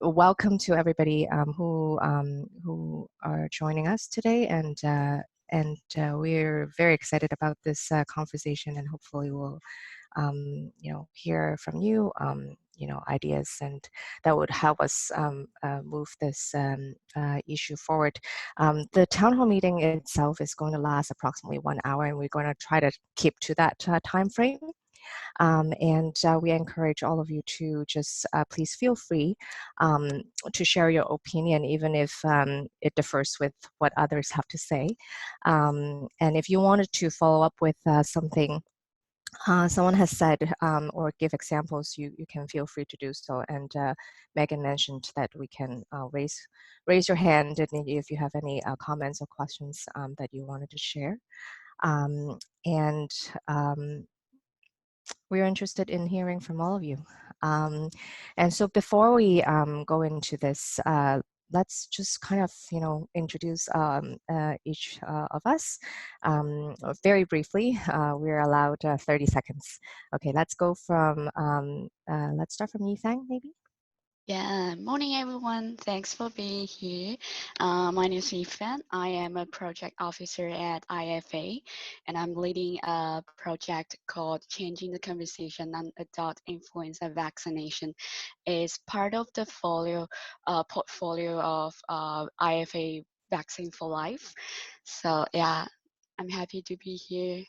welcome to everybody who are joining us today, and we're very excited about this conversation, and hopefully we'll hear from you, ideas and that would help us move this issue forward. The town hall meeting itself is going to last approximately 1 hour, and we're going to try to keep to that time frame. And we encourage all of you to just please feel free to share your opinion, even if it differs with what others have to say. And if you wanted to follow up with something someone has said or give examples, you can feel free to do so. And Megan mentioned that we can raise your hand if you have any comments or questions that you wanted to share. And we're interested in hearing from all of you. And so before we go into this, let's just kind of, introduce each of us very briefly. We're allowed 30 seconds. Okay, let's go from, let's start from Yifang, maybe. Yeah, morning everyone. Thanks for being here. My name is Influenza. I am a project officer at IFA, and I'm leading a project called Changing the Conversation on Adult Influenza Vaccination. It's part of the portfolio of IFA Vaccine for Life. So yeah, I'm happy to be here.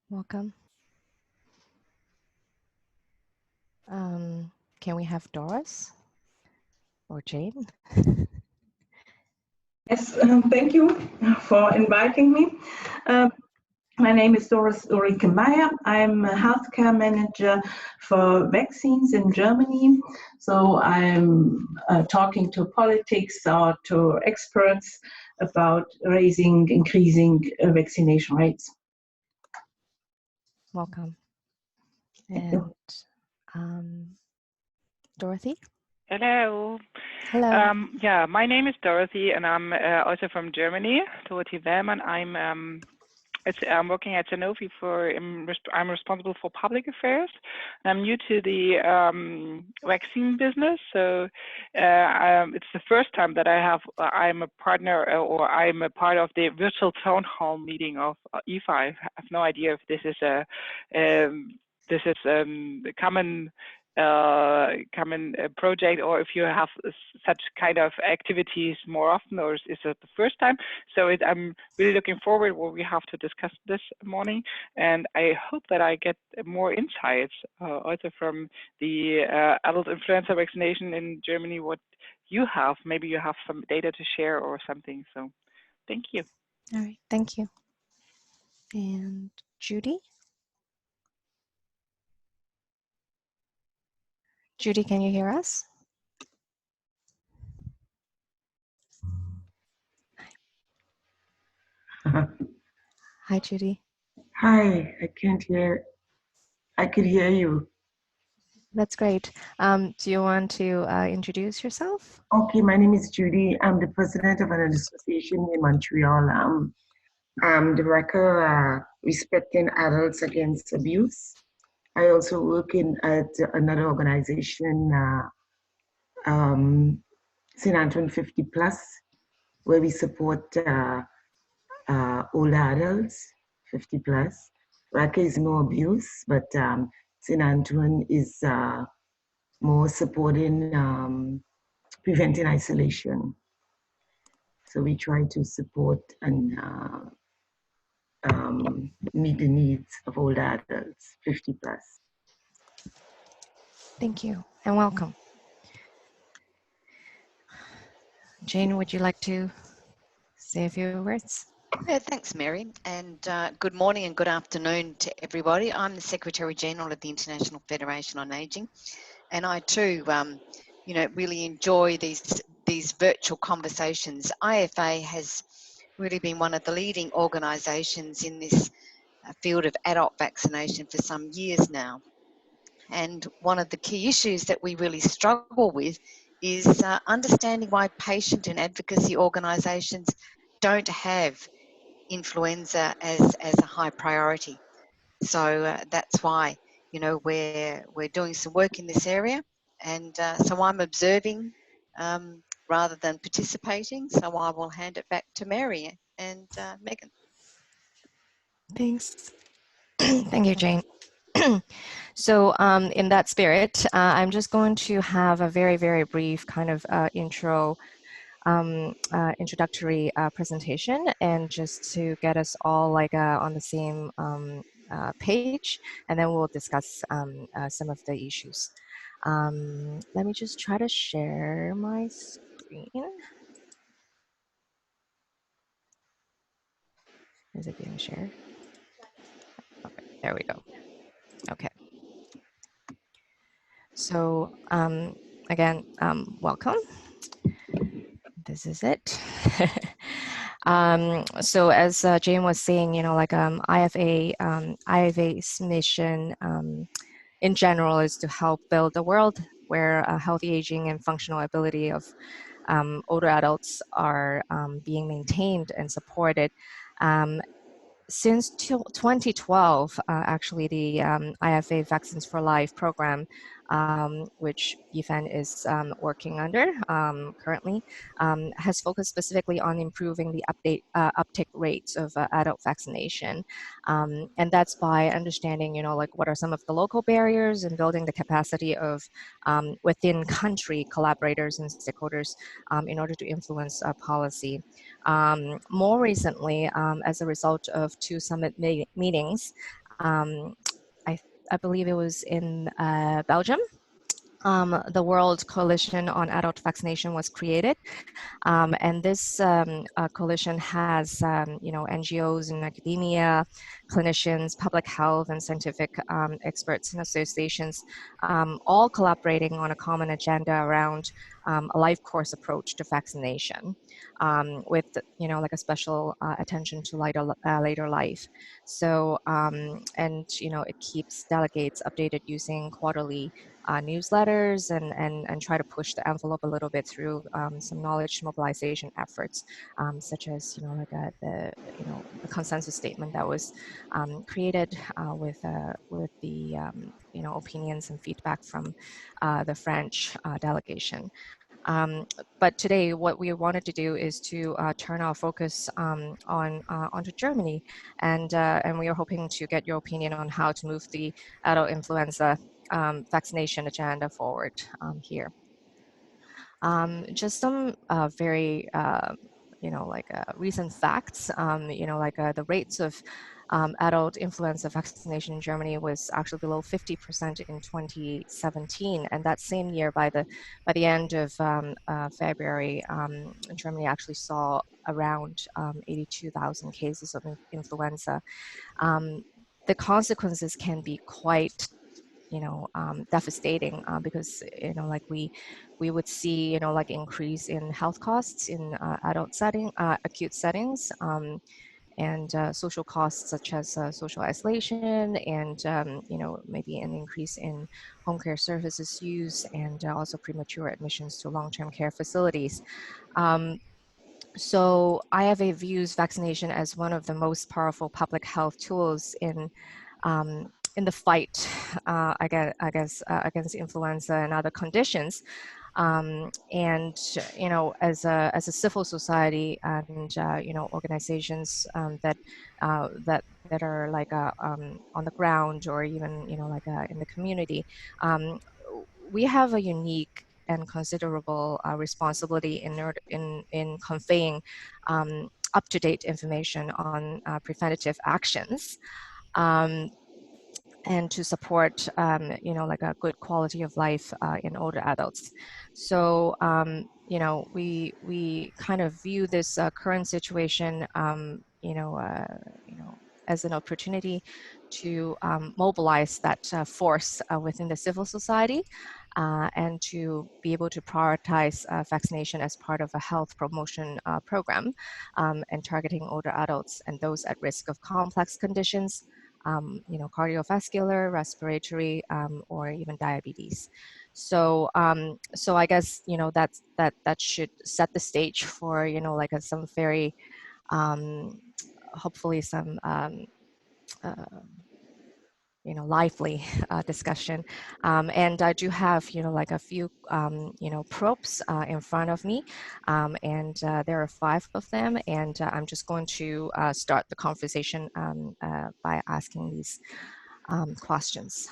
Welcome. Can we have Doris or Jane? Yes, thank you for inviting me. My name is Doris Ulrike Meyer. I'm a healthcare manager for vaccines in Germany. So I'm talking to politics or to experts about increasing vaccination rates. Welcome. And Dorothy? Hello. Hello. Yeah, my name is Dorothy, and I'm also from Germany, Dorothy Wellmann. I'm working at Sanofi I'm responsible for public affairs. I'm new to the vaccine business, so it's the first time that I'm a partner or I'm a part of the virtual town hall meeting of IFA. I have no idea if this is a common project, or if you have such kind of activities more often, or is it the first time? So I'm really looking forward what we have to discuss this morning, and I hope that I get more insights also from the adult influenza vaccination in Germany, what you have. Maybe you have some data to share or something. So thank you. All right, thank you. And Judy? Judy, can you hear us? Hi, Judy. Hi, I can't hear. I could hear you. That's great. Do you want to introduce yourself? Okay, my name is Judy. I'm the president of an association in Montreal. I'm the worker respecting adults against abuse. I also work at another organization, St. Antoine 50 Plus, where we support older adults, 50 plus. Raqqa is no abuse, but St. Antoine is more supporting preventing isolation. So we try to support and meet the needs of older adults, 50 plus. Thank you and welcome. Jane, would you like to say a few words? Yeah, thanks, Mary, and good morning and good afternoon to everybody. I'm the Secretary General of the International Federation on Aging, and I too, really enjoy these virtual conversations. IFA has really been one of the leading organisations in this field of adult vaccination for some years now, and one of the key issues that we really struggle with is understanding why patient and advocacy organisations don't have influenza as a high priority. So that's why we're doing some work in this area, And so I'm observing rather than participating. So I will hand it back to Mary and Megan. Thanks. Thank you, Jane. So in that spirit, I'm just going to have a very, very brief kind of introductory presentation, and just to get us all like on the same page, and then we'll discuss some of the issues. Let me just try to share my screen. Is it being shared? Okay, there we go. Okay. So again, welcome. This is it. So as Jane was saying, you know, like IFA's mission in general is to help build a world where healthy aging and functional ability of older adults are being maintained and supported. Since 2012, actually, the IFA Vaccines for Life program, which BFAN is working under currently, has focused specifically on improving the uptake rates of adult vaccination. And that's by understanding, you know, like what are some of the local barriers and building the capacity of within country collaborators and stakeholders in order to influence policy. More recently, as a result of two summit meetings, I, I believe it was in Belgium, the World Coalition on Adult Vaccination was created. And this coalition has, you know, NGOs and academia, clinicians, public health, and scientific experts and associations, all collaborating on a common agenda around a life course approach to vaccination, with, you know, like a special attention to later life. So, and, you know, it keeps delegates updated using quarterly newsletters, and try to push the envelope a little bit through some knowledge mobilization efforts, such as, you know, like the consensus statement that was created with the you know, opinions and feedback from the French delegation. But today, what we wanted to do is to turn our focus onto Germany, and we are hoping to get your opinion on how to move the adult influenza vaccination agenda forward here. Just some very you know, like recent facts. You know, like the rates of adult influenza vaccination in Germany was actually below 50% in 2017, and that same year, by the end of February, Germany actually saw around 82,000 cases of influenza. The consequences can be quite, you know, devastating, because, you know, like we would see, you know, like increase in health costs in adult setting, acute settings, and social costs such as social isolation, and you know, maybe an increase in home care services use, and also premature admissions to long-term care facilities. So IFA views vaccination as one of the most powerful public health tools in the fight, against influenza and other conditions. And, you know, as a civil society, and you know, organizations that are like on the ground, or even, you know, like in the community, we have a unique and considerable responsibility in conveying up-to-date information on preventative actions, and to support, you know, like a good quality of life in older adults. So, you know, we kind of view this current situation, you know, as an opportunity to mobilize that force within the civil society, and to be able to prioritize vaccination as part of a health promotion program, and targeting older adults and those at risk of complex conditions, you know, cardiovascular, respiratory, or even diabetes. So, so I guess, you know, that should set the stage for, you know, like some very, hopefully some uh, lively discussion. And I do have, like a few, probes in front of me, and there are 5 of them, and I'm just going to start the conversation by asking these questions.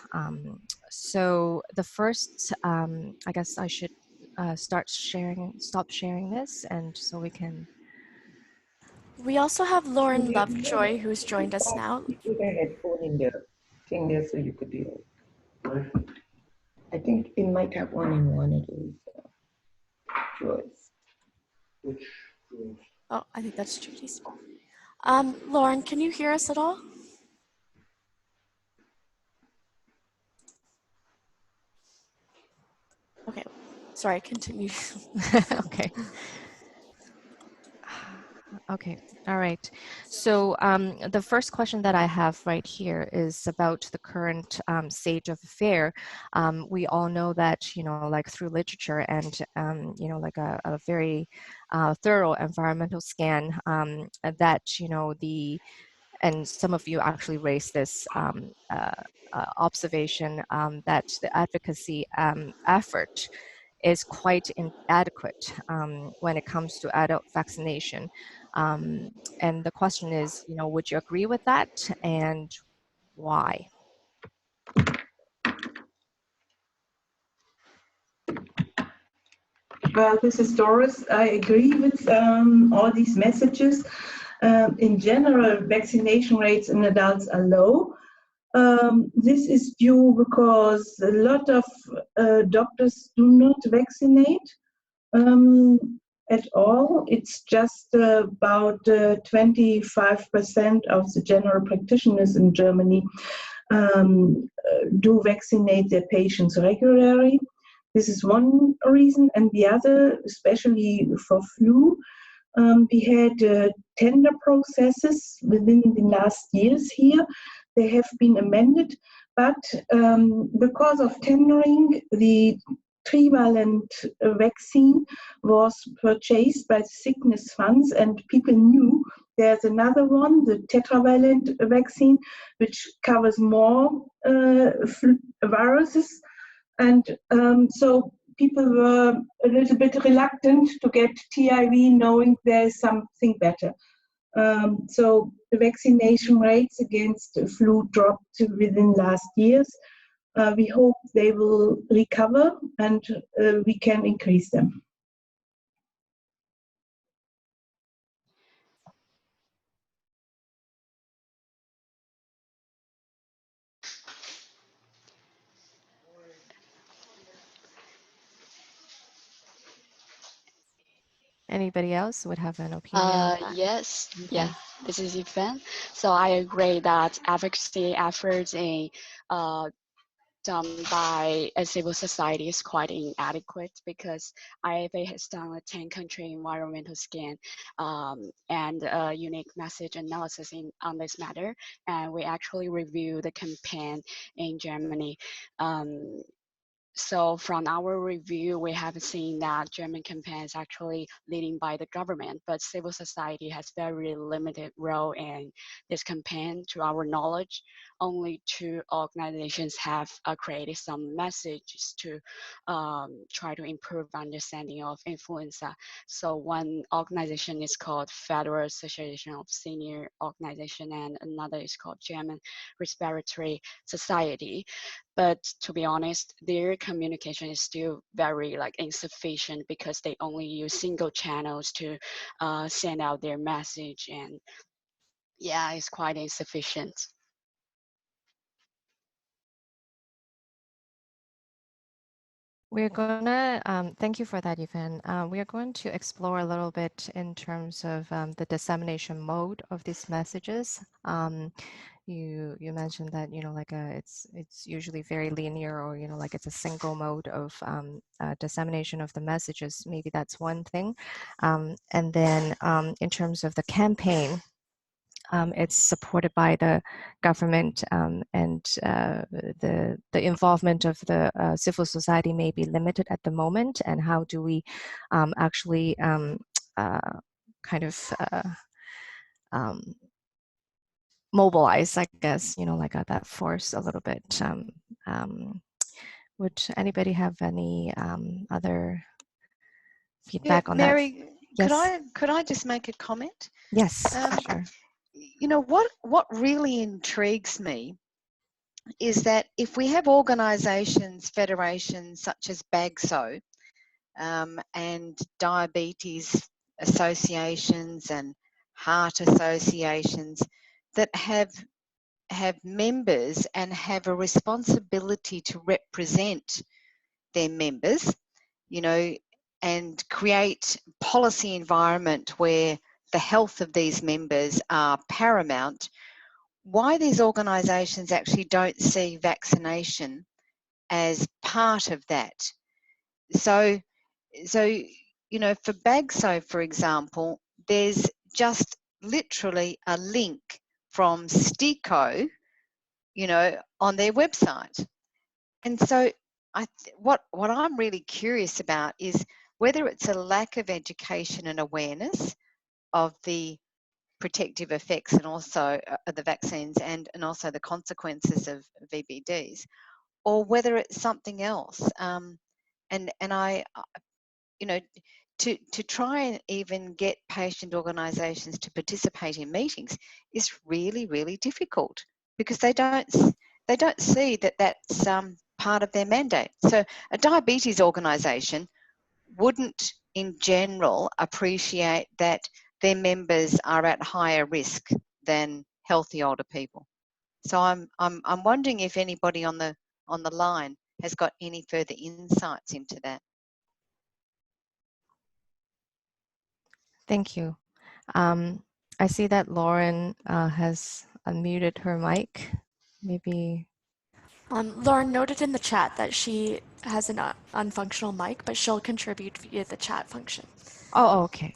So the first, I guess I should stop sharing this, and so we can. We also have Lauren Lovejoy, who's joined us now. Put a headphone in the thing there so you could hear it. I think it might have one in one of those drawers. Oh, I think that's Judy's. Lauren, can you hear us at all? Okay, sorry, continue. Okay. Okay, all right. So the first question that I have right here is about the current stage of affair. We all know that, like through literature and, like a very thorough environmental scan that, and some of you actually raised this observation that the advocacy effort is quite inadequate when it comes to adult vaccination. And the question is, would you agree with that, and why? Well, this is Doris. I agree with all these messages. In general, vaccination rates in adults are low. This is due because a lot of doctors do not vaccinate at all. It's just about 25% of the general practitioners in Germany do vaccinate their patients regularly. This is one reason, and the other, especially for flu, we had tender processes within the last years here. They have been amended, but because of tendering, the trivalent vaccine was purchased by the sickness funds, and people knew there's another one, the tetravalent vaccine, which covers more viruses. And so people were a little bit reluctant to get TIV, knowing there's something better. So the vaccination rates against flu dropped within last years. We hope they will recover, and we can increase them. Anybody else would have an opinion on that? Yes, Okay. yeah, this is Yvonne. So I agree that advocacy efforts done by a civil society is quite inadequate, because IFA has done a 10-country environmental scan and a unique message analysis on this matter, and we actually review the campaign in Germany. So from our review, we have seen that German campaign is actually leading by the government, but civil society has very limited role in this campaign. To our knowledge, only 2 organizations have created some messages to try to improve understanding of influenza. So one organization is called Federal Association of Senior Organization, and another is called German Respiratory Society. But to be honest, their communication is still very insufficient, because they only use single channels to send out their message, and yeah, it's quite insufficient. We're gonna, thank you for that, Yvonne. We are going to explore a little bit in terms of the dissemination mode of these messages. You mentioned that, it's usually very linear, or, it's a single mode of dissemination of the messages. Maybe that's one thing. And then in terms of the campaign, it's supported by the government, and the involvement of the civil society may be limited at the moment. And how do we actually kind of mobilize, I guess, like that force a little bit. Would anybody have any other feedback on that? Mary, Yes. could I just make a comment? Yes, sure. You know, what really intrigues me is that if we have organisations, federations such as BAGSO and diabetes associations and heart associations that have members and have a responsibility to represent their members, and create policy environment where the health of these members are paramount, why these organisations actually don't see vaccination as part of that. So for BAGSO, for example, there's just literally a link from STICO, on their website. And so what I'm really curious about is whether it's a lack of education and awareness of the protective effects and also the vaccines and also the consequences of VBDs, or whether it's something else. And I, to try and even get patient organisations to participate in meetings is really, really difficult because they don't see that that's part of their mandate. So a diabetes organisation wouldn't in general appreciate that their members are at higher risk than healthy older people. So I'm wondering if anybody on the line has got any further insights into that. Thank you. I see that Lauren has unmuted her mic. Maybe. Lauren noted in the chat that she has an unfunctional mic, but she'll contribute via the chat function. Oh, okay.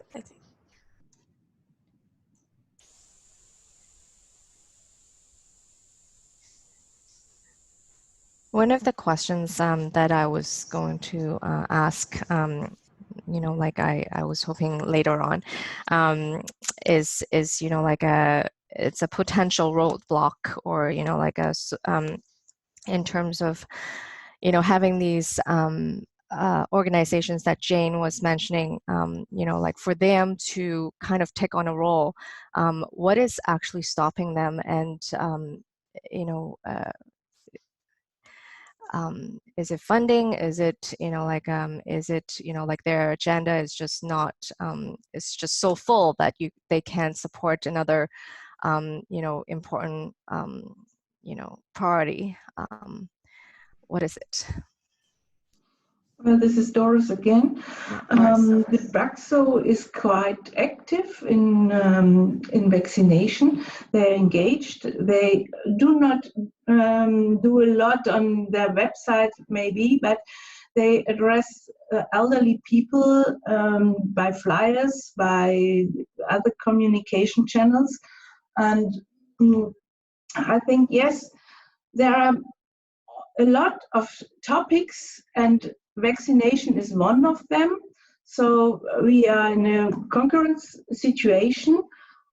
One of the questions that I was going to ask, like I was hoping later on, is like it's a potential roadblock, or like in terms of having these organizations that Jane was mentioning, like for them to kind of take on a role, what is actually stopping them? And is it funding? Is it is it like their agenda is just not it's just so full that they can't support another important priority? What is it? Well, this is Doris again. The BAGSO is quite active in vaccination. They're engaged. They do not do a lot on their website, maybe, but they address elderly people by flyers, by other communication channels. And I think, yes, there are a lot of topics, and vaccination is one of them. So we are in a concurrence situation,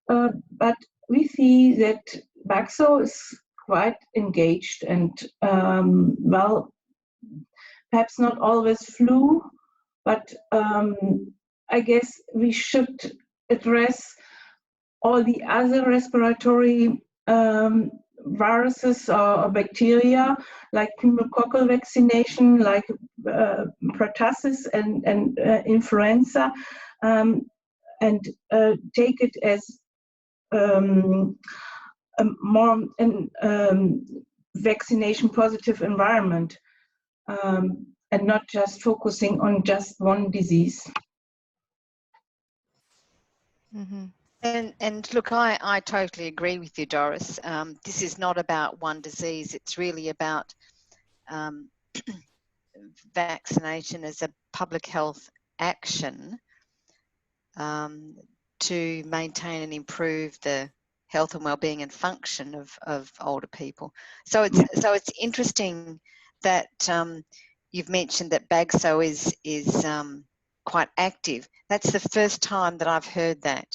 but we see that BAGSO is quite engaged and, well, perhaps not always flu, but I guess we should address all the other respiratory viruses or bacteria, like pneumococcal vaccination, like pertussis and influenza, and take it as a more vaccination positive environment, and not just focusing on just one disease. Mm-hmm. And look, I totally agree with you, Doris. This is not about one disease. It's really about vaccination as a public health action to maintain and improve the health and well-being and function of older people. So it's interesting that you've mentioned that BAGSO is quite active. That's the first time that I've heard that.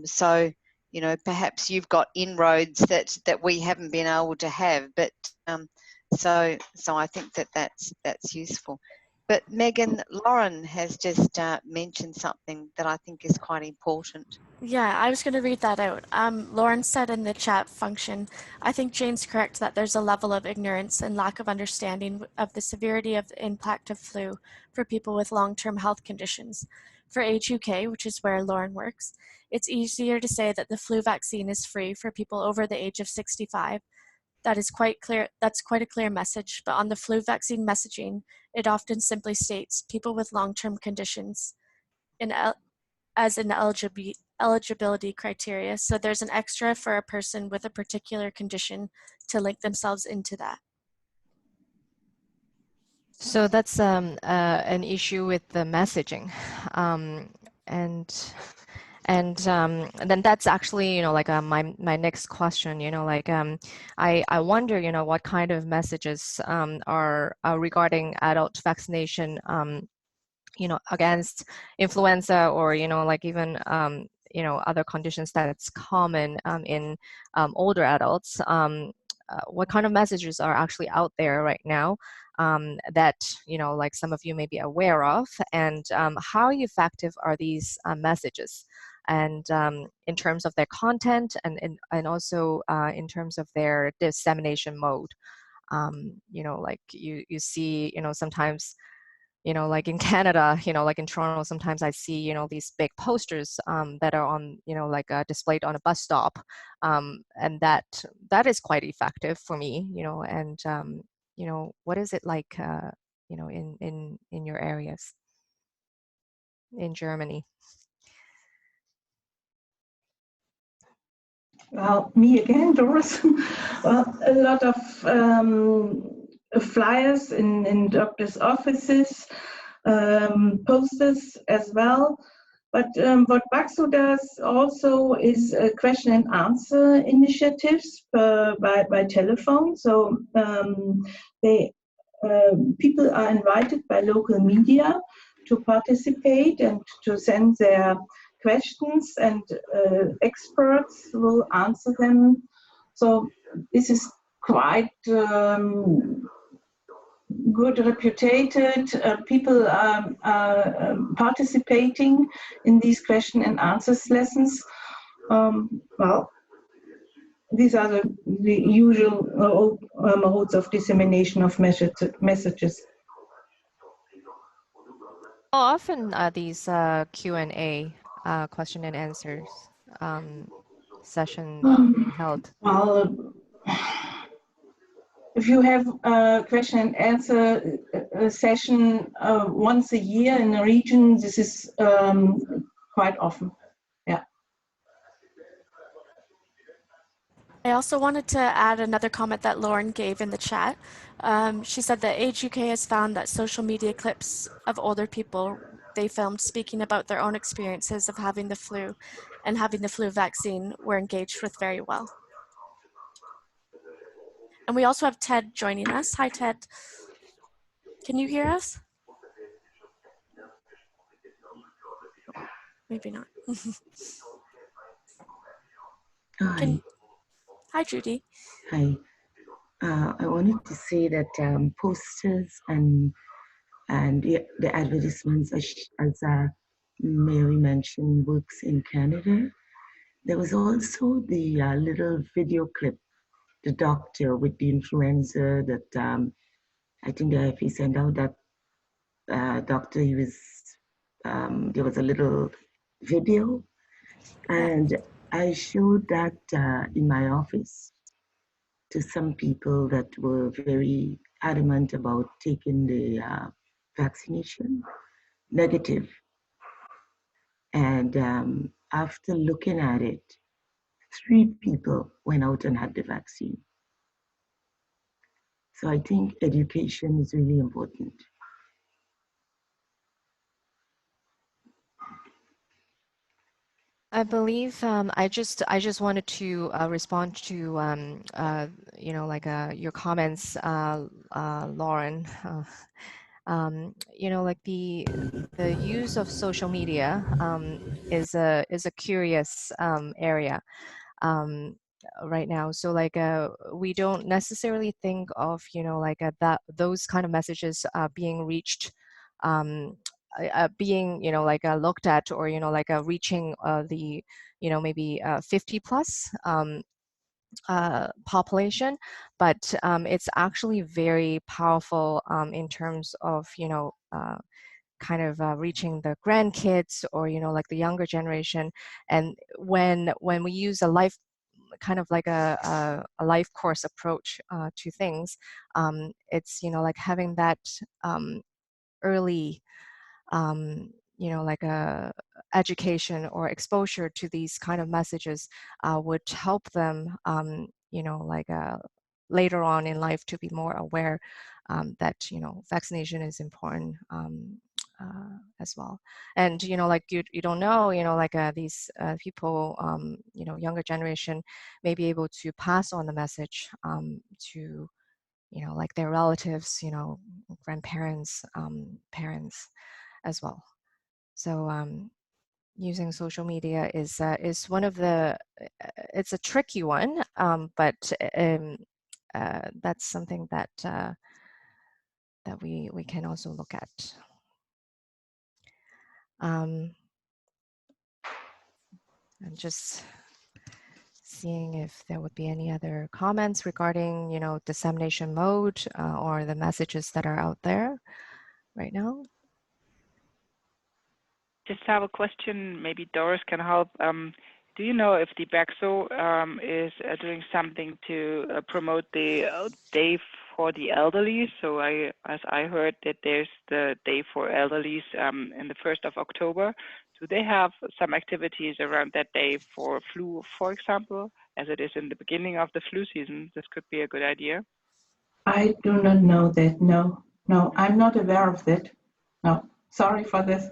So you know, perhaps you've got inroads that we haven't been able to have. But so I think that's useful. But Megan, Lauren has just mentioned something that I think is quite important. Yeah, I was going to read that out. Lauren said in the chat function, I think Jane's correct that there's a level of ignorance and lack of understanding of the severity of the impact of flu for people with long-term health conditions. For Age UK, which is where Lauren works, it's easier to say that the flu vaccine is free for people over the age of 65. That is quite clear. That's quite a clear message, but on the flu vaccine messaging, it often simply states people with long-term conditions as an eligibility criteria. So there's an extra for a person with a particular condition to link themselves into that. So that's an issue with the messaging, and then that's actually, you know, like my next question, you know, like I wonder, you know, what kind of messages are regarding adult vaccination, you know, against influenza, or, you know, like even you know, other conditions that's common in older adults. What kind of messages are actually out there right now that, you know, like some of you may be aware of, and how effective are these messages, and in terms of their content, and also in terms of their dissemination mode. You know, like you see, you know, sometimes, you know, like in Canada, you know, like in Toronto, sometimes I see, you know, these big posters that are on, you know, like displayed on a bus stop, and that is quite effective for me, you know. And you know, what is it like, you know, in your areas in Germany? Well, me again, Doris. Well, a lot of flyers in doctors' offices, posters as well. But what Baxo does also is question and answer initiatives by telephone. So people are invited by local media to participate and to send their questions, and experts will answer them. So this is quite good reputed. People are participating in these question and answers lessons. Well, these are the usual modes of dissemination of messages. How often are these Q&A, question and answers session being held? Well, if you have a question and answer session once a year in a region, this is quite often. Yeah. I also wanted to add another comment that Lauren gave in the chat. She said that Age UK has found that social media clips of older people they filmed speaking about their own experiences of having the flu and having the flu vaccine were engaged with very well. And we also have Ted joining us. Hi, Ted. Can you hear us? Maybe not. Hi. Hi, Judy. Hi. I wanted to say that posters and the advertisements, as Mary mentioned, works in Canada. There was also the little video clip, the doctor with the influenza that I think the IFA sent out. That doctor, he was, there was a little video, and I showed that in my office to some people that were very adamant about taking the vaccination, negative. And after looking at it, 3 people went out and had the vaccine. So I think education is really important. I believe I just wanted to respond to you know, like your comments, Lauren. You know, like the use of social media is a curious area right now. So like we don't necessarily think of, you know, like that those kind of messages being reached, being, you know, like looked at, or, you know, like reaching the, you know, maybe 50 plus population, but it's actually very powerful in terms of, you know, kind of reaching the grandkids, or, you know, like the younger generation. And when we use a life, kind of like a life course approach to things, it's, you know, like having that early you know, like a education or exposure to these kind of messages would help them, you know, like later on in life to be more aware that, you know, vaccination is important as well. And, you know, like you don't know, you know, like these people, you know, younger generation may be able to pass on the message to, you know, like their relatives, you know, grandparents, parents as well. So using social media is one of the, it's a tricky one, but that's something that that we can also look at. I'm just seeing if there would be any other comments regarding, you know, dissemination mode or the messages that are out there right now. Just have a question, maybe Doris can help. Do you know if the BAXO is doing something to promote the day for the elderly? So as I heard that there's the day for elderly in the 1st of October. Do they have some activities around that day for flu, for example, as it is in the beginning of the flu season? This could be a good idea. I do not know that. No, I'm not aware of that. No, sorry for this.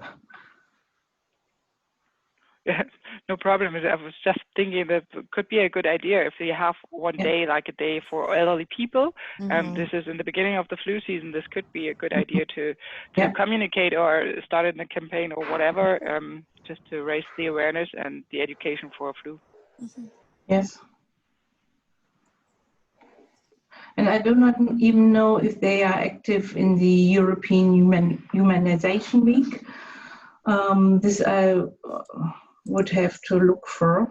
Yeah, no problem. I was just thinking that it could be a good idea if you have one day, like a day for elderly people, and this is in the beginning of the flu season. This could be a good idea to communicate or start in a campaign or whatever, just to raise the awareness and the education for flu. Yes. And I do not even know if they are active in the European Humanization Week. This I would have to look for.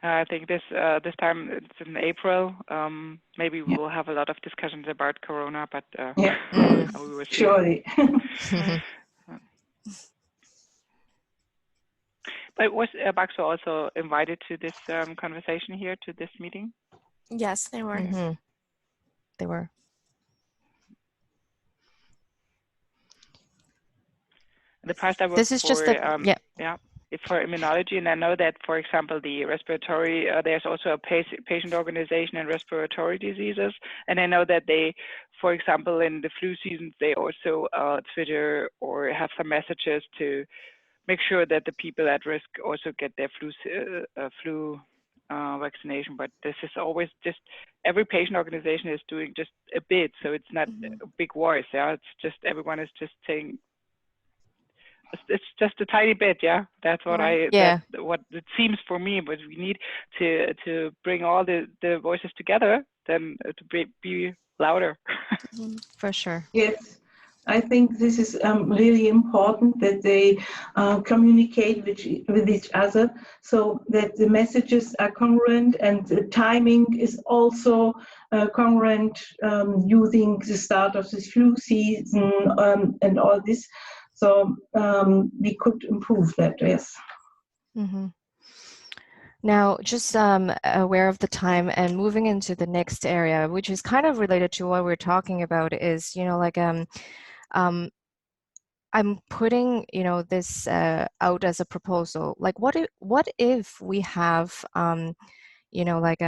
I think this time it's in April. Maybe we will have a lot of discussions about Corona, but we will see. Surely. But was BAXO also invited to this conversation here, to this meeting? Yes, they were. They were. In the past, I was this is for, just the for immunology, and I know that, for example, the respiratory, there's also a patient organization in respiratory diseases, and I know that they, for example, in the flu seasons, they also Twitter or have some messages to make sure that the people at risk also get their flu vaccination. But this is always just, every patient organization is doing just a bit, so it's not a big voice. Yeah, it's just everyone is just saying. It's just a tiny bit, yeah. That's what what it seems for me. But we need to bring all the voices together, then to be louder. For sure. Yes, I think this is really important that they communicate with each other, so that the messages are congruent and the timing is also congruent, using the start of the flu season and all this. So we could improve that, yes. Now, just aware of the time and moving into the next area, which is kind of related to what we're talking about, is, you know, like I'm putting, you know, this out as a proposal. Like, what if we have, you know, like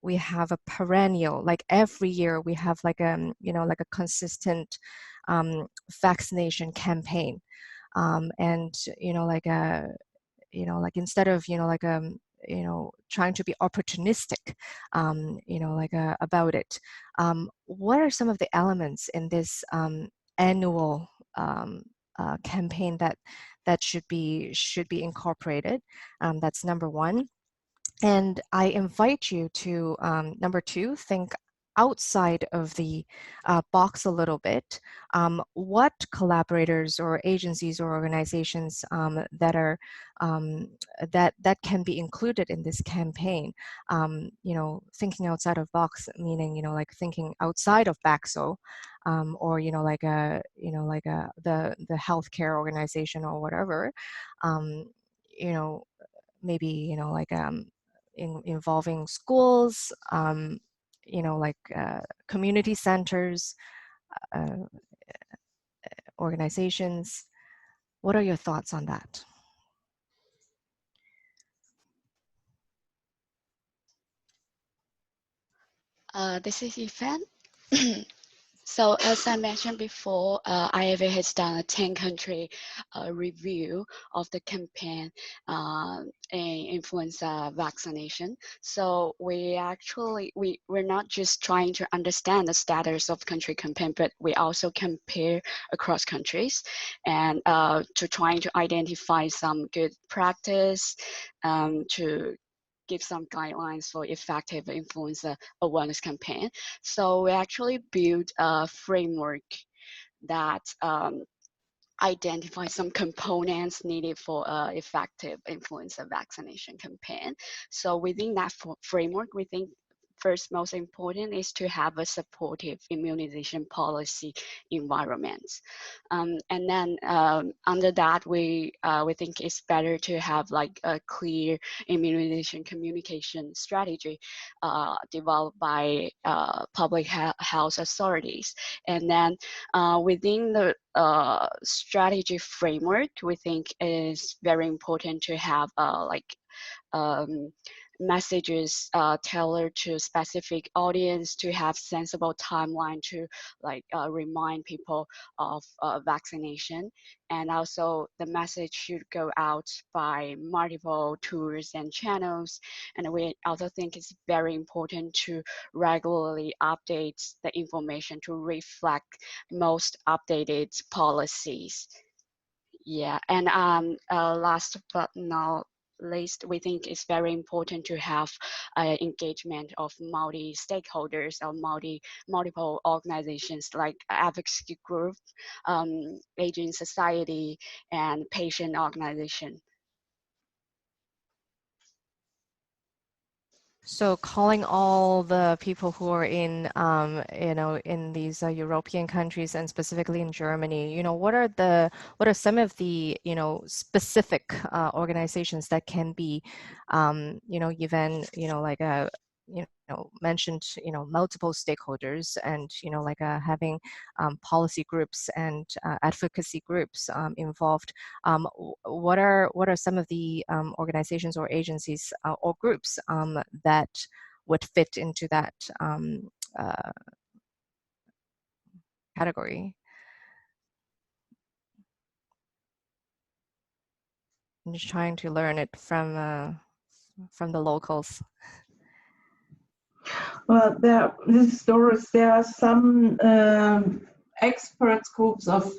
we have a perennial, like every year we have like you know, like a consistent vaccination campaign, and you know, like you know, like instead of, you know, like trying to be opportunistic, like about it. What are some of the elements in this annual campaign that should be incorporated? That's number one. And I invite you to, number two, think outside of the box a little bit. What collaborators or agencies or organizations that are that can be included in this campaign? Thinking outside of box, meaning like thinking outside of BACSO, or the healthcare organization or whatever. Maybe involving schools, community centers, organizations. What are your thoughts on that? This is Yifan. So as I mentioned before, IFA has done a 10-country review of the campaign in influenza vaccination. So we're not just trying to understand the status of country campaign, but we also compare across countries and to trying to identify some good practice, to give some guidelines for effective influenza awareness campaign. So we actually built a framework that identify some components needed for effective influenza vaccination campaign. So within that framework, we think first most important is to have a supportive immunization policy environment. And then under that, we think it's better to have like a clear immunization communication strategy developed by public health authorities. And then within the strategy framework, we think is very important to have messages tailored to specific audience, to have sensible timeline to remind people of vaccination. And also the message should go out by multiple tools and channels. And we also think it's very important to regularly update the information to reflect most updated policies. Yeah, and last but not least, we think it's very important to have engagement of multi-stakeholders or multiple organizations like advocacy group, aging society, and patient organization. So calling all the people who are in, in these European countries and specifically in Germany, what are some of the, specific organizations that can be, even, mentioned, multiple stakeholders and, having policy groups and advocacy groups involved. What are some of the organizations or agencies or groups that would fit into that category? I'm just trying to learn it from the locals. Well, there are some experts groups of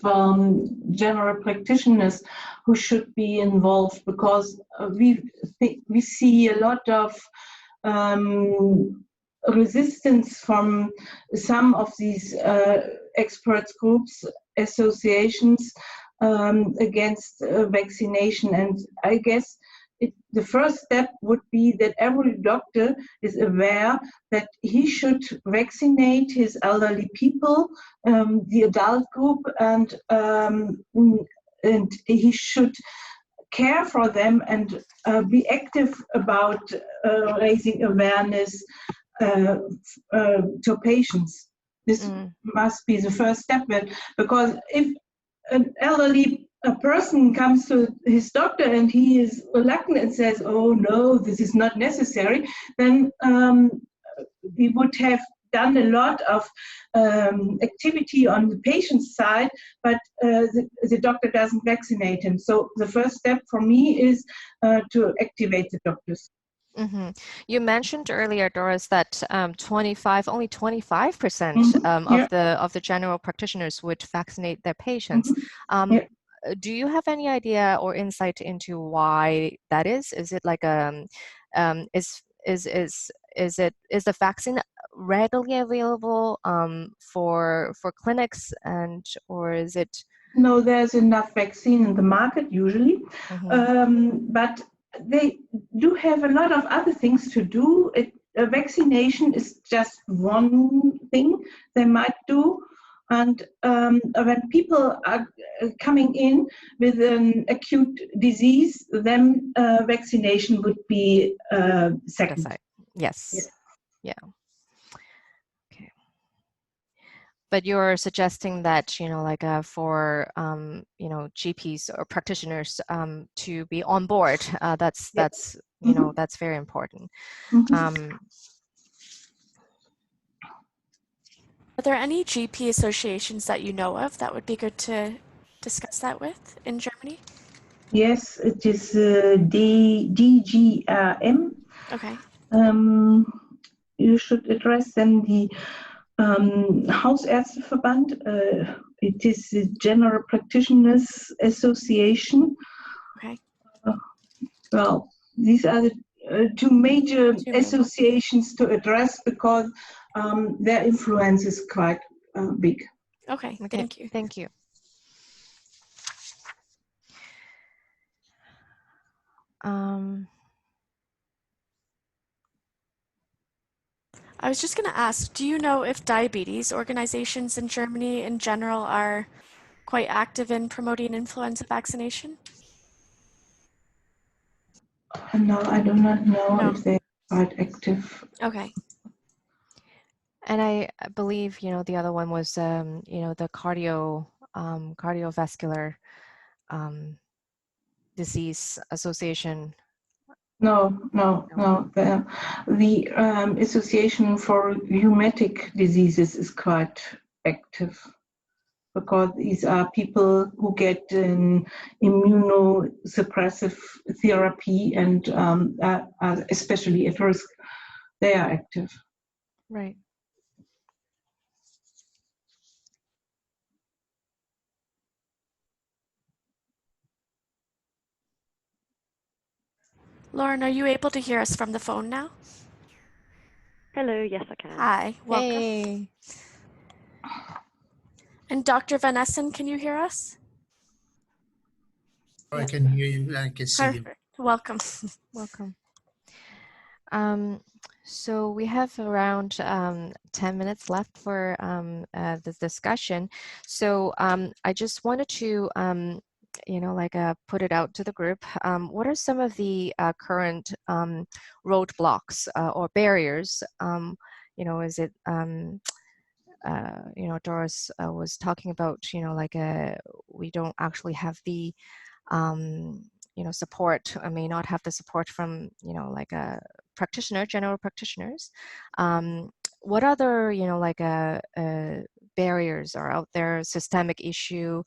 general practitioners who should be involved, because we see a lot of resistance from some of these experts groups, associations against vaccination. And I guess the first step would be that every doctor is aware that he should vaccinate his elderly people, the adult group, and he should care for them and be active about raising awareness to patients. This must be the first step, because if an elderly person comes to his doctor and he is reluctant and says, "Oh no, this is not necessary," then we would have done a lot of activity on the patient's side, but the doctor doesn't vaccinate him. So the first step for me is to activate the doctors. Mm-hmm. You mentioned earlier, Doris, that only 25% of the general practitioners would vaccinate their patients. Yeah. Do you have any idea or insight into why that is? Is it like is the vaccine readily available for clinics, or is it? No, there's enough vaccine in the market usually, but they do have a lot of other things to do. Vaccination is just one thing they might do. And when people are coming in with an acute disease, then vaccination would be second. Yes. Yeah. Okay. But you're suggesting that, like for, GPs or practitioners to be on board. That's that's very important. Are there any GP associations that you know of that would be good to discuss that with in Germany? Yes, it is DGRM. Okay. You should address then the Hausärzteverband. It is the General Practitioners Association. Okay. Well, these are the two major associations to address because their influence is quite big. Okay, thank you. Thank you. I was just going to ask, do you know if diabetes organizations in Germany in general are quite active in promoting influenza vaccination? No, I do not know if they're quite active. Okay. And I believe, the other one was, the cardiovascular disease association. No. The Association for Rheumatic Diseases is quite active because these are people who get an immunosuppressive therapy and are especially at risk. They are active. Right. Lauren, are you able to hear us from the phone now? Hello, yes I can. Hi, welcome. Hey. And Dr. Van Essen, can you hear us? I can hear you and I can see you. Welcome. Welcome. So we have around 10 minutes left for this discussion. So I just wanted to, put it out to the group. What are some of the current roadblocks or barriers? Is it, Doris was talking about, we don't actually have the support. I may not have the support from, general practitioners. What other, barriers are out there? Systemic issue,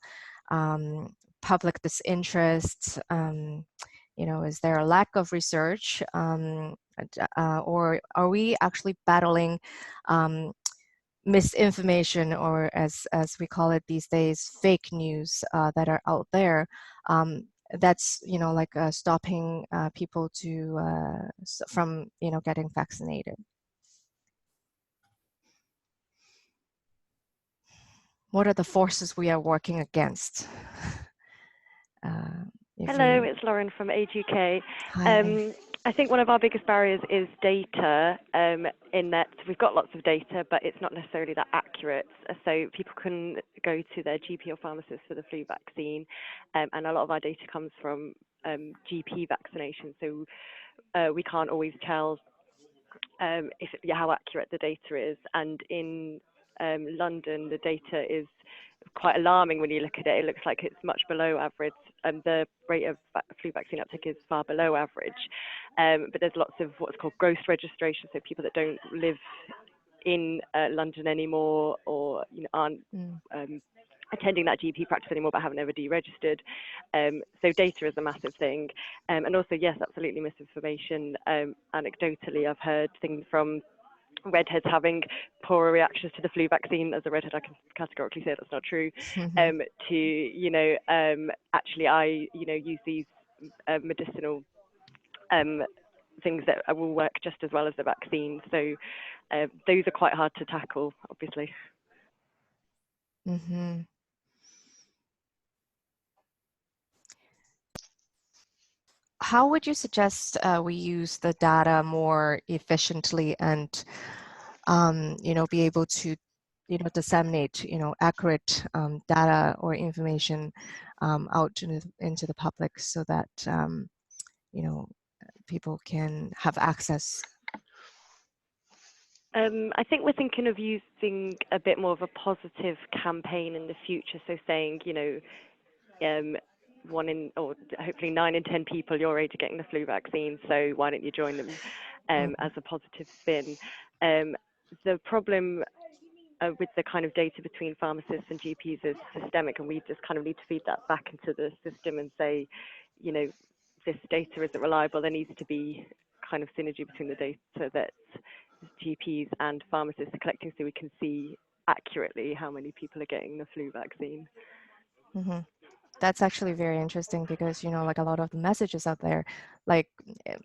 public disinterest, is there a lack of research, or are we actually battling misinformation, or as we call it these days, fake news that are out there, that's stopping people from getting vaccinated? What are the forces we are working against? Hello, it's Lauren from AGK. Hi. I think one of our biggest barriers is data, in that we've got lots of data, but it's not necessarily that accurate. So people can go to their GP or pharmacist for the flu vaccine, and a lot of our data comes from GP vaccination. So we can't always tell how accurate the data is. And in London, the data is quite alarming when you look at it. It looks like it's much below average, and the rate of flu vaccine uptake is far below average. But there's lots of what's called ghost registration, so people that don't live in London anymore, or aren't attending that GP practice anymore but haven't ever deregistered. So data is a massive thing. And also, yes, absolutely misinformation. Anecdotally, I've heard things from redheads having poorer reactions to the flu vaccine. As a redhead, I can categorically say that's not true. To, you know, actually I, you know, use these medicinal things that will work just as well as the vaccine. So those are quite hard to tackle, obviously. Mm-hmm. How would you suggest we use the data more efficiently and, you know, be able to, you know, disseminate, you know, accurate data or information out into the public so that, you know, people can have access? I think we're thinking of using a bit more of a positive campaign in the future. So saying, you know, 1 in, or hopefully 9 in 10 people your age are getting the flu vaccine, so why don't you join them, as a positive spin. The problem with the kind of data between pharmacists and GPs is systemic, and we just kind of need to feed that back into the system and say, you know, this data isn't reliable. There needs to be kind of synergy between the data that GPs and pharmacists are collecting so we can see accurately how many people are getting the flu vaccine. Mm-hmm. That's actually very interesting because, you know, like a lot of the messages out there, like,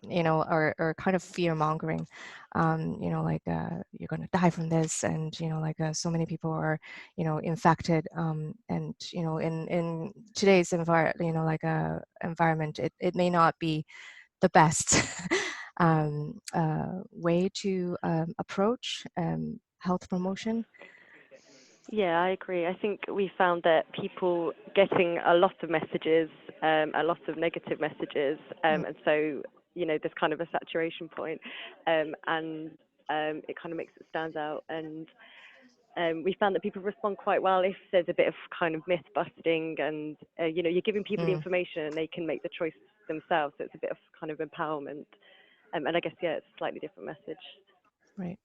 you know, are kind of fear mongering, you know, like you're going to die from this. And, you know, like so many people are, you know, infected. And, you know, in today's environment, you know, like environment, it may not be the best way to approach health promotion. Yeah, I agree. I think we found that people getting a lot of messages, a lot of negative messages, and so, you know, there's kind of a saturation point, and it kind of makes it stand out. And we found that people respond quite well if there's a bit of kind of myth busting, and you know, you're giving people the information and they can make the choice themselves. So it's a bit of kind of empowerment, and I guess, yeah, it's a slightly different message. Right.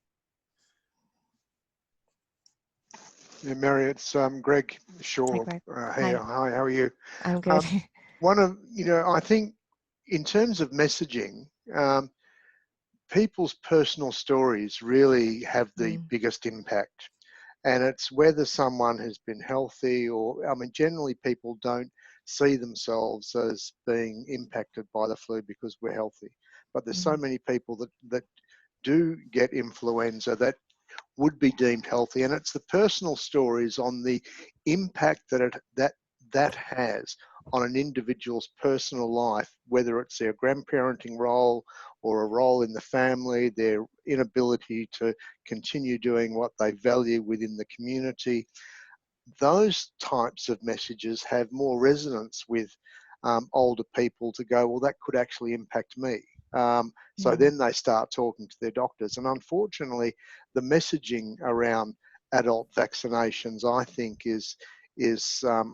Yeah, Mary, it's Greg Shaw. Hi, Greg. Hey, Hi. hi, how are you? I'm good. One of, you know, I think in terms of messaging, people's personal stories really have the biggest impact. And it's whether someone has been healthy or, I mean, generally people don't see themselves as being impacted by the flu because we're healthy. But there's so many people that do get influenza that would be deemed healthy, and it's the personal stories on the impact that has on an individual's personal life, whether it's their grandparenting role or a role in the family, their inability to continue doing what they value within the community. Those types of messages have more resonance with older people to go, well, that could actually impact me. So then they start talking to their doctors. And unfortunately, the messaging around adult vaccinations, I think, is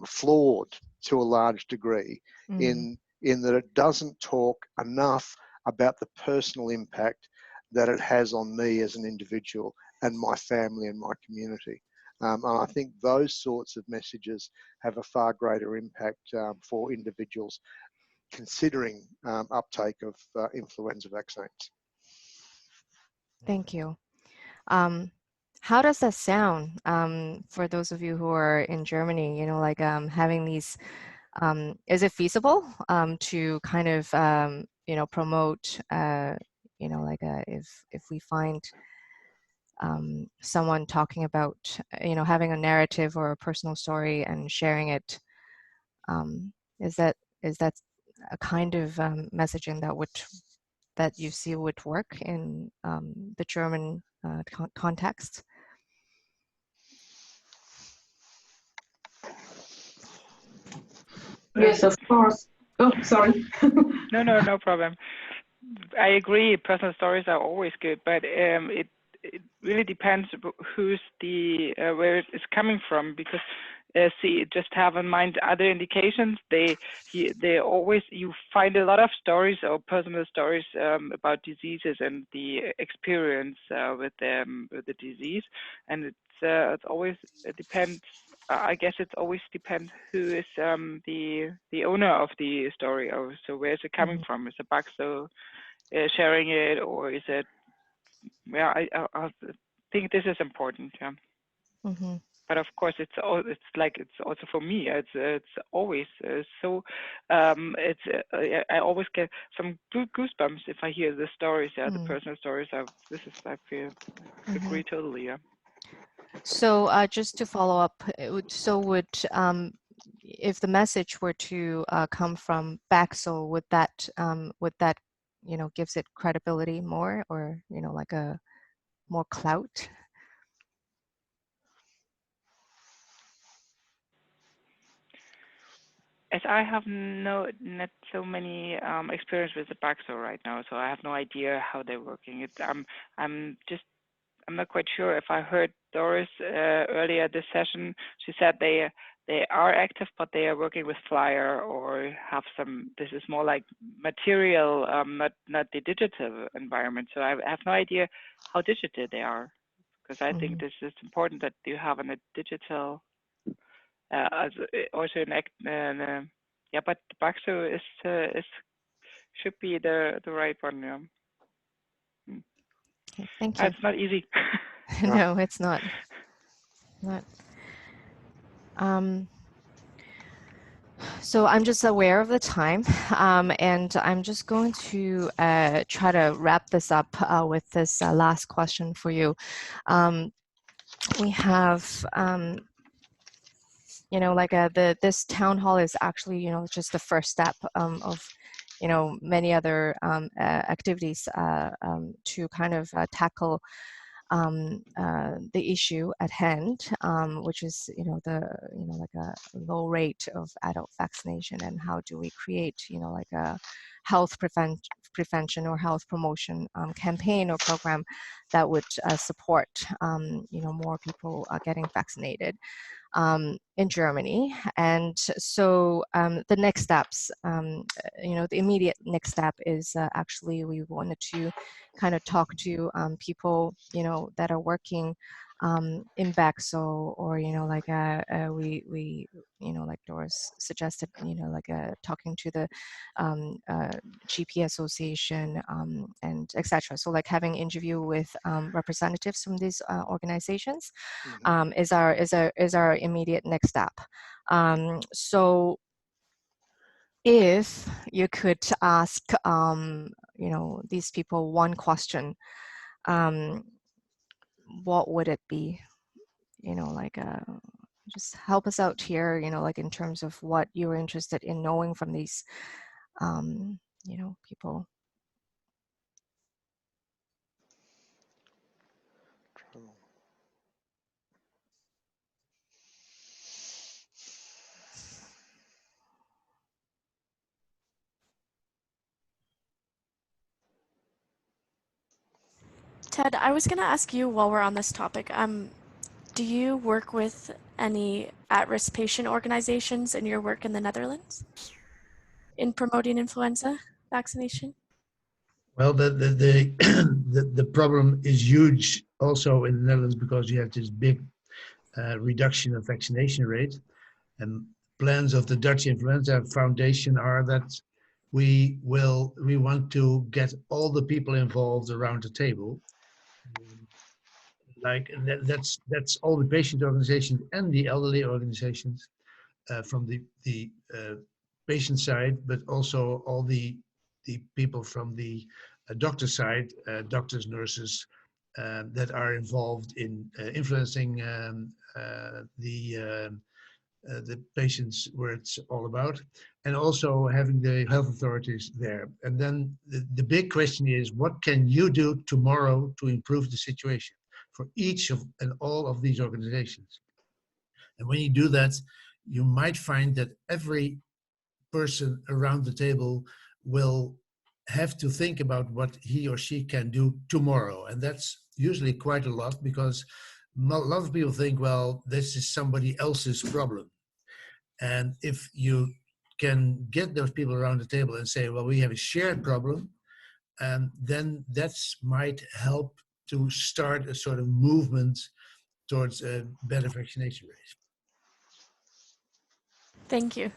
flawed to a large degree in that it doesn't talk enough about the personal impact that it has on me as an individual and my family and my community. And I think those sorts of messages have a far greater impact for individuals considering uptake of influenza vaccines. Thank you. How does that sound for those of you who are in Germany, you know, like having these, is it feasible to kind of, you know, promote, you know, like if we find someone talking about, you know, having a narrative or a personal story and sharing it, is that a kind of messaging that you see would work in the German context? Yes, of course. Oh, sorry. No problem. I agree. Personal stories are always good, but it really depends who's the where it's coming from, because see, just have in mind other indications. They always, you find a lot of stories or personal stories about diseases and the experience with the disease, and it's always, it depends I guess it always depends who is the owner of the story. Or so where is it coming from? Is it Baxo sharing it, or is it? Yeah, I think this is important. Yeah. But of course, it's also for me. It's always so. I always get some goosebumps if I hear the stories. Yeah, the personal stories. This is I feel agree totally. Yeah. So just to follow up, would if the message were to come from Baxel, would that gives it credibility more, or like a more clout? As I have not so many experience with the Baxo right now, so I have no idea how they're working. I'm not quite sure if I heard Doris earlier this session. She said they are active, but they are working with Flyer or have some. This is more like material, not the digital environment. So I have no idea how digital they are, because I think this is important that you have a digital. Also an act. Yeah, but Baxo is should be the right one. Yeah. Okay, thank you. It's not easy. No, it's not. So I'm just aware of the time, and I'm just going to try to wrap this up with this last question for you. We have, this town hall is actually, just the first step of, many other activities to kind of tackle the issue at hand, which is like a low rate of adult vaccination, and how do we create like a health prevention or health promotion campaign or program that would support more people getting vaccinated in Germany. And so the next steps, the immediate next step is actually we wanted to kind of talk to people, that are working in Baxo, or, we like Doris suggested, talking to the GP Association and etc. So like having interview with representatives from these organizations is our immediate next step. So if you could ask these people one question, what would it be? Just help us out here, like in terms of what you're interested in knowing from these people. Ted, I was going to ask you while we're on this topic, do you work with any at-risk patient organizations in your work in the Netherlands in promoting influenza vaccination? Well, the problem is huge also in the Netherlands, because you have this big reduction of vaccination rate. And plans of the Dutch Influenza Foundation are that we want to get all the people involved around the table. Like that's all the patient organizations and the elderly organizations from the patient side, but also all the people from the doctor side, doctors, nurses, that are involved in influencing the patients where it's all about, and also having the health authorities there. And then the big question is, what can you do tomorrow to improve the situation for each of and all of these organizations? And when you do that, you might find that every person around the table will have to think about what he or she can do tomorrow. And that's usually quite a lot, because a lot of people think, well, this is somebody else's problem. And if you can get those people around the table and say, well, we have a shared problem, then that might help to start a sort of movement towards a better vaccination rate. Thank you.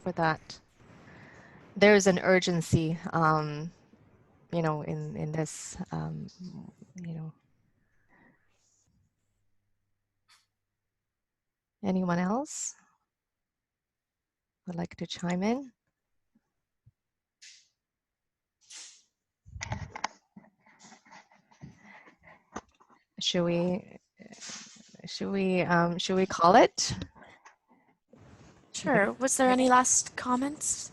For that. There's an urgency, you know, in this, you know. Anyone else would like to chime in? Should we call it? Sure. Was there any last comments?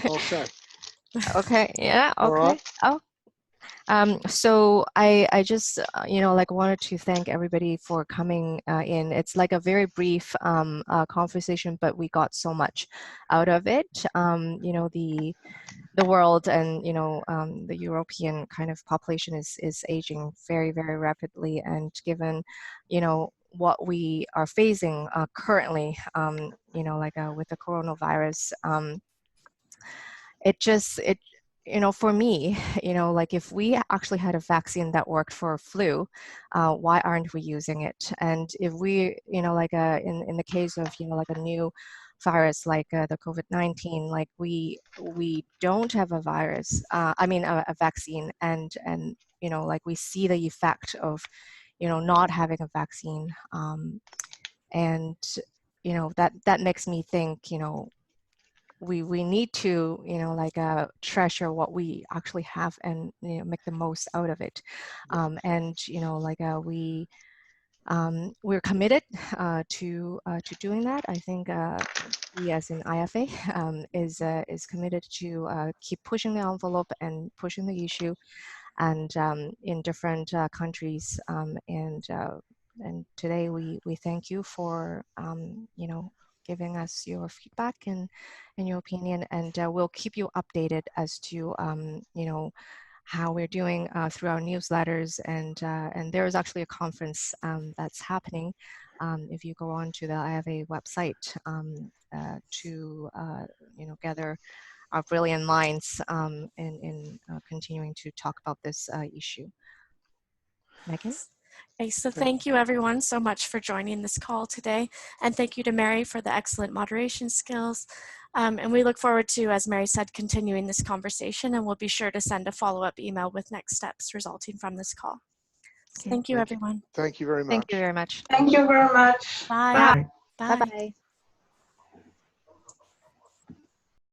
Okay. Okay. Yeah. All Okay. right. Oh. So I just, you know, like wanted to thank everybody for coming in. It's like a very brief conversation, but we got so much out of it. You know, the world and, you know, the European kind of population is aging very, very rapidly. And given, you know, what we are facing currently, you know, like with the coronavirus, it you know, for me, you know, like if we actually had a vaccine that worked for flu, why aren't we using it? And if we, you know, like in the case of, you know, like a new virus like the COVID-19, like we don't have a virus, I mean a vaccine, and you know, like we see the effect of, you know, not having a vaccine, and you know, that makes me think, you know, we need to, you know, like treasure what we actually have and, you know, make the most out of it. And you know, like we're committed to doing that. I think we as in IFA is committed to keep pushing the envelope and pushing the issue, and in different countries, and today we thank you for you know, giving us your feedback and your opinion, and we'll keep you updated as to you know, how we're doing through our newsletters, and there is actually a conference that's happening. If you go on to the IFA website to you know, gather our brilliant minds in continuing to talk about this issue. Megan? Okay, so thank you everyone so much for joining this call today, and thank you to Mary for the excellent moderation skills. And we look forward to, as Mary said, continuing this conversation, and we'll be sure to send a follow-up email with next steps resulting from this call. So thank you, everyone. Thank you very much. Thank you very much. Thank you very much. Bye. Bye. Bye. Bye-bye.